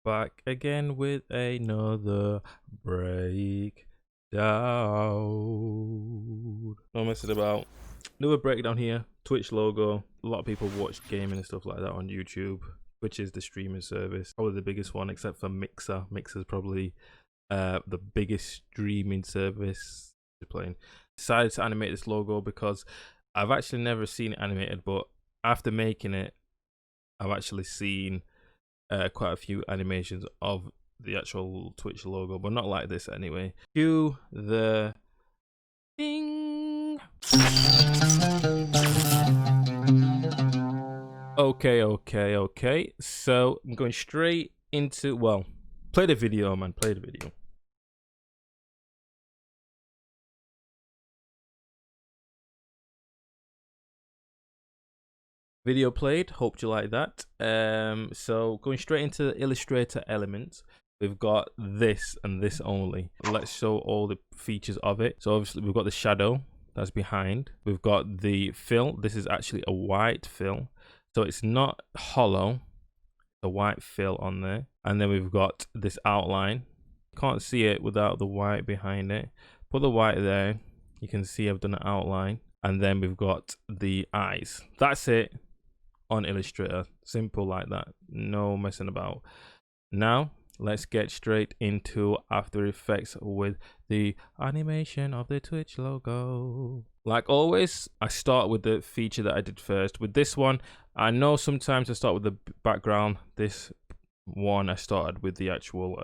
back again with another breakdown. No messing about. Another breakdown here. Twitch logo. A lot of people watch gaming and stuff like that on YouTube, which is the streaming service. Probably the biggest one, except for Mixer. Mixer's probably the biggest streaming service playing. Decided to animate this logo because I've actually never seen it animated, but after making it, I've actually seen quite a few animations of the actual Twitch logo, but not like this anyway. Cue the ding. Okay. So I'm going straight into, well, play the video, man. Play the video. Video played. Hope you like that. So going straight into the Illustrator elements, we've got this and this only. Let's show all the features of it. So obviously we've got the shadow that's behind. We've got the fill. This is actually a white fill, so it's not hollow. The white fill on there, and then we've got this outline. Can't see it without the white behind it. Put the white there. You can see I've done an outline, and then we've got the eyes. That's it on Illustrator. Simple like that, no messing about. Now let's get straight into After Effects with the animation of the Twitch logo. Like always, I start with the feature that I did first. With this one, I know sometimes I start with the background. This one I started with the actual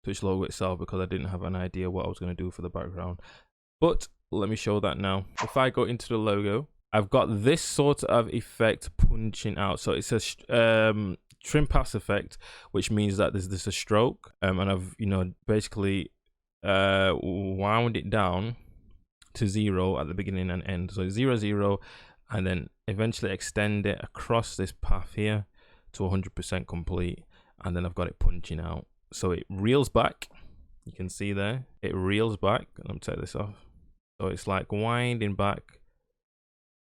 Twitch logo itself because I didn't have an idea what I was going to do for the background. But let me show that now. If I go into the logo, I've got this sort of effect punching out. So it says trim pass effect, which means that there's this a stroke, and I've basically wound it down to 0 at the beginning and end. So 0 0, and then eventually extend it across this path here to 100% complete, and then I've got it punching out. So it reels back. You can see there it reels back. Let me take this off. So it's like winding back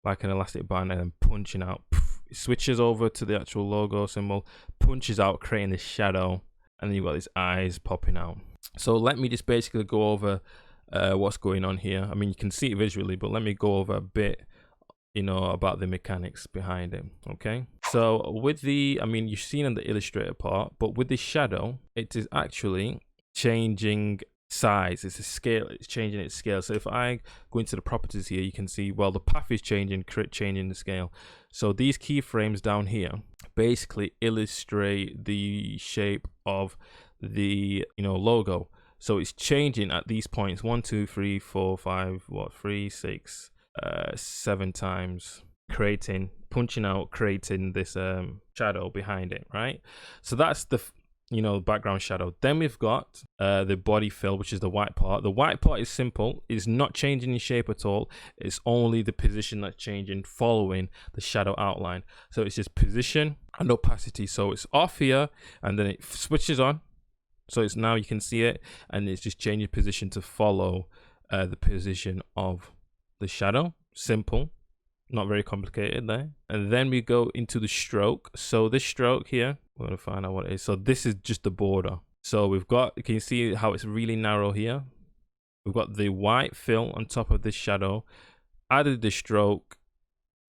like an elastic band and then punching out. It switches over to the actual logo symbol, punches out, creating this shadow, and then you've got these eyes popping out. So let me just basically go over what's going on here. I mean, you can see it visually, but let me go over a bit, about the mechanics behind it. Okay, so with the, I mean, you've seen in the Illustrator part, but with the shadow, it is actually changing size. It's a scale. It's changing its scale. So if I go into the properties here, you can see, well, the path is changing the scale. So these keyframes down here basically illustrate the shape of the logo. So it's changing at these points 1 2 3 4 5 3 6 7 times, punching out, creating this shadow behind it, right? So that's the background shadow. Then we've got the body fill, which is the white part. The white part is simple. It's not changing in shape at all. It's only the position that's changing following the shadow outline. So it's just position and opacity. So it's off here and then it switches on. So it's now, you can see it, and it's just changing position to follow the position of the shadow. Simple, not very complicated there. And then we go into the stroke. So this stroke here, we're gonna find out what it is. So this is just the border. So we've got, can you see how it's really narrow here? We've got the white fill on top of this shadow, added the stroke,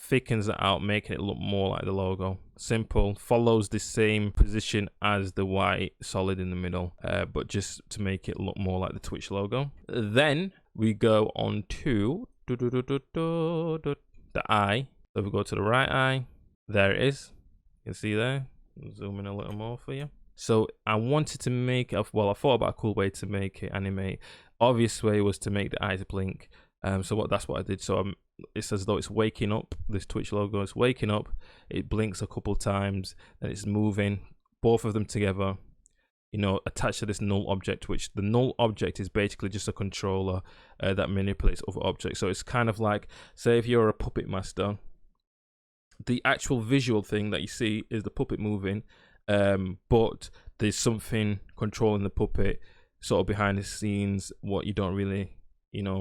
thickens it out, making it look more like the logo. Simple, follows the same position as the white solid in the middle, but just to make it look more like the Twitch logo. Then we go on to the eye. So we go to the right eye. There it is. You can see there. Zoom in a little more for you. So I wanted to make, well, I thought about a cool way to make it animate. Obvious way was to make the eyes blink. So that's what I did. So it's as though it's waking up. This Twitch logo is waking up. It blinks a couple times, and it's moving. Both of them together, attached to this null object, which the null object is basically just a controller that manipulates other objects. So it's kind of like, say if you're a puppet master, the actual visual thing that you see is the puppet moving, but there's something controlling the puppet sort of behind the scenes, what you don't really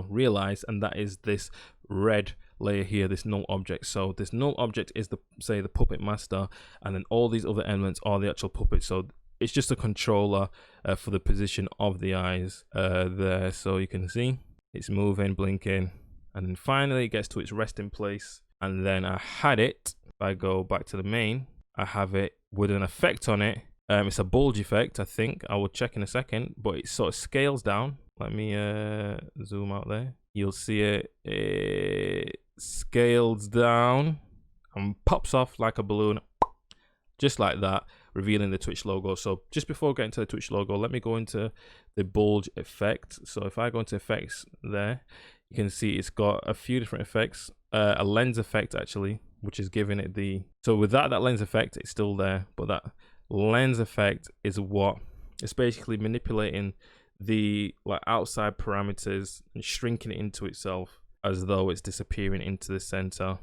realize, and that is this red layer here, this null object. So this null object is the puppet master, and then all these other elements are the actual puppet. So it's just a controller for the position of the eyes there. So you can see it's moving, blinking, and then finally it gets to its resting place. And then I had it, if I go back to the main, I have it with an effect on it. It's a bulge effect, I think. I will check in a second, but it sort of scales down. Let me zoom out there. You'll see it scales down and pops off like a balloon, just like that, revealing the Twitch logo. So just before getting to the Twitch logo, let me go into the bulge effect. So if I go into effects there, you can see it's got a few different effects, a lens effect actually, which is giving it the, so with that lens effect, it's still there, but that lens effect is what it's basically manipulating the like outside parameters and shrinking it into itself as though it's disappearing into the center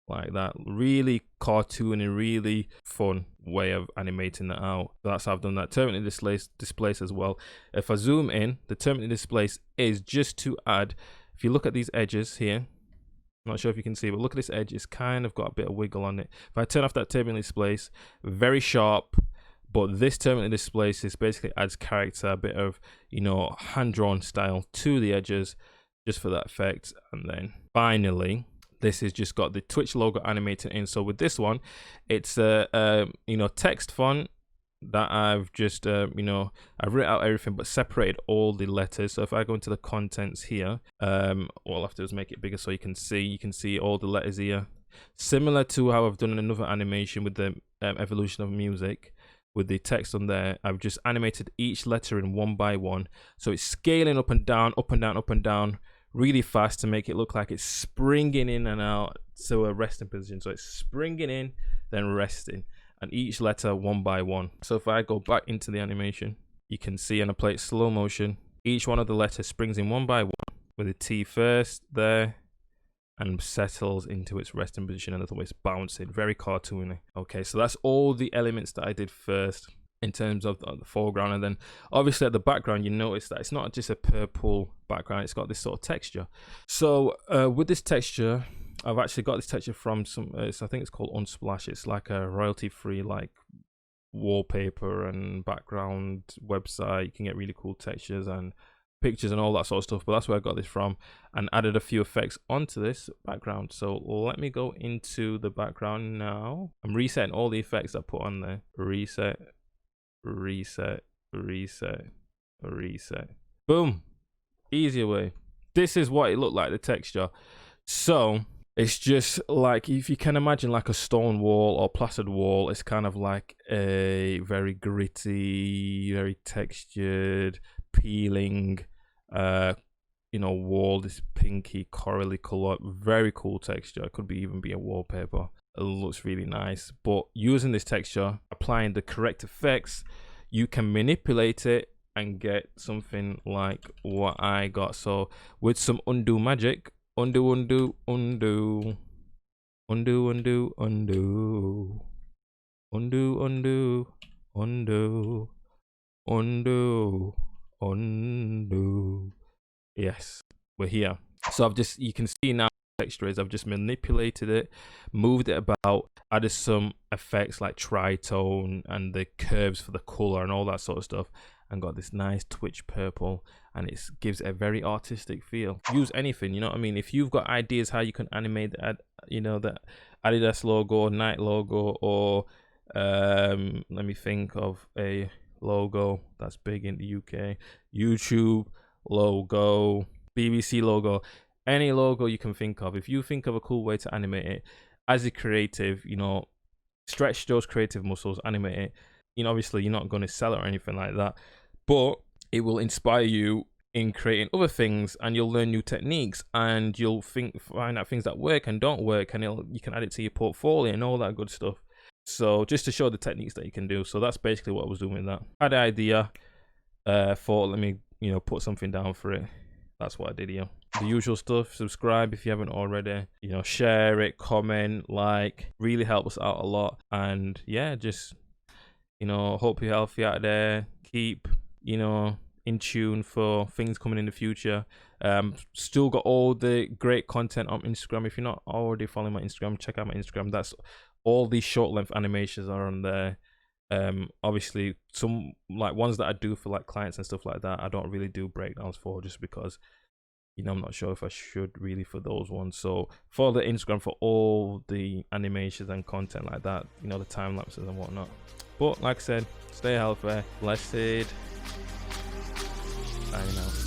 like that. Really cartoony, really fun way of animating that out. So that's how I've done that. Terminating displace as well. If I zoom in, the terminating displace is just to add, if you look at these edges here, I'm not sure if you can see, but look at this edge, it's kind of got a bit of wiggle on it. If I turn off that terminating displace, very sharp, but this terminating displace is basically adds character, a bit of, you know, hand-drawn style to the edges just for that effect. And then finally, this has just got the Twitch logo animated in. So with this one, it's a you know, text font that I've just you know, I've written out everything but separated all the letters. So if I go into the contents here, all I have to do is make it bigger so you can see all the letters here, similar to how I've done in another animation with the evolution of music. With the text on there, I've just animated each letter in one by one, so it's scaling up and down, up and down, up and down really fast to make it look like it's springing in and out to a resting position. So it's springing in, then resting, and each letter one by one. So if I go back into the animation, you can see, and I play it slow motion, each one of the letters springs in one by one with the T first there and settles into its resting position, and otherwise bouncing, very cartoony. Okay, so that's all the elements that I did first in terms of the foreground. And then obviously at the background, you notice that it's not just a purple background, it's got this sort of texture. So with this texture, I've actually got this texture from some I think it's called Unsplash. It's like a royalty free like wallpaper and background website. You can get really cool textures and pictures and all that sort of stuff, but that's where I got this from, and added a few effects onto this background. So let me go into the background now. I'm resetting all the effects I put on there. Reset, reset, reset, reset. Boom. Easier way. This is what it looked like, the texture. So it's just like, if you can imagine like a stone wall or plastered wall, it's kind of like a very gritty, very textured, peeling you know, wall, this pinky corally color, very cool texture. It could be even be a wallpaper. It looks really nice. But using this texture, applying the correct effects, you can manipulate it and get something like what I got. So with some undo magic, undo, undo, undo, undo, undo, undo, undo, undo, undo, undo, undo. Yes, we're here. So I've just, you can see now texture is, I've just manipulated it, moved it about, added some effects like tritone and the curves for the color and all that sort of stuff, and got this nice Twitch purple, and it gives a very artistic feel. Use anything, you know what I mean? If you've got ideas how you can animate the you know, the Adidas logo, Nike logo, or let me think of a logo that's big in the UK, YouTube logo, BBC logo, any logo you can think of. If you think of a cool way to animate it as a creative, you know, stretch those creative muscles, animate it. You know, obviously you're not going to sell it or anything like that, but it will inspire you in creating other things, and you'll learn new techniques, and you'll find out things that work and don't work, and you can add it to your portfolio and all that good stuff. So just to show the techniques that you can do. So that's basically what I was doing with that. I had an idea, thought, let me, you know, put something down for it. That's what I did here. The usual stuff. Subscribe if you haven't already. You know, share it, comment, like. Really helps out a lot. And yeah, just, you know, hope you're healthy out there. Keep, you know, in tune for things coming in the future. Still got all the great content on Instagram. If you're not already following my Instagram, check out my Instagram. That's all these short length animations are on there. Obviously some like ones that I do for like clients and stuff like that, I don't really do breakdowns for, just because, you know, I'm not sure if I should really for those ones. So for the Instagram, for all the animations and content like that, you know, the time lapses and whatnot. But like I said, stay healthy, blessed, signing out.